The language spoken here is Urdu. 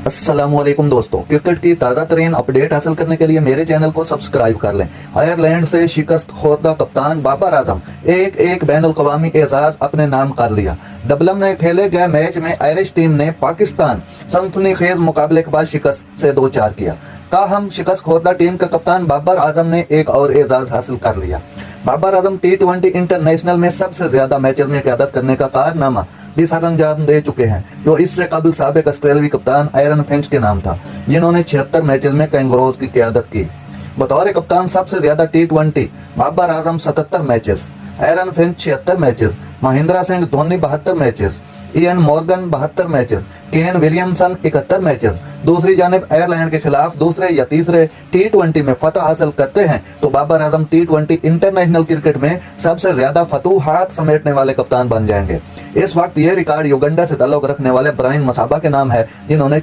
السلام علیکم دوستو، کرکٹ کی تازہ ترین اپڈیٹ حاصل کرنے کے لیے میرے چینل کو سبسکرائب کر لیں۔ آئرلینڈ سے شکست خوردہ کپتان بابر اعظم ایک بین الاقوامی اعزاز اپنے نام کر لیا۔ ڈبلن میں کھیلے گئے میچ میں آئرش ٹیم نے پاکستان سنسنی خیز مقابلے کے بعد شکست سے دوچار کیا۔ تاہم شکست خوردہ ٹیم کے کپتان بابر اعظم نے ایک اور اعزاز حاصل کر لیا۔ بابر اعظم T20 انٹرنیشنل میں سب سے زیادہ میچز میں قیادت کرنے کا کارنامہ بھی سر انجام دے چکے ہیں، جو اس سے قبل سابق آسٹریلوی کپتان ایرن فنچ کے نام تھا، جنہوں نے 76 میچز میں کینگروز کی قیادت کی۔ بطور کپتان سب سے زیادہ T20 Babar Azam 77 matches, Aaron Finch 76 matches, Mahendra Singh Dhoni 72 matches, Eoin Morgan 72 matches, Kane Williamson 71 matches. دوسری جانب آئرلینڈ کے خلاف دوسرے یا تیسرے T20 میں فتح حاصل کرتے ہیں تو Babar Azam T20 international cricket میں سب سے زیادہ فتوحات سمیٹنے والے کپتان بن جائیں گے۔ اس وقت یہ ریکارڈ یوگنڈا سے تعلق رکھنے والے برائن مسابا کے نام ہے، جنہوں نے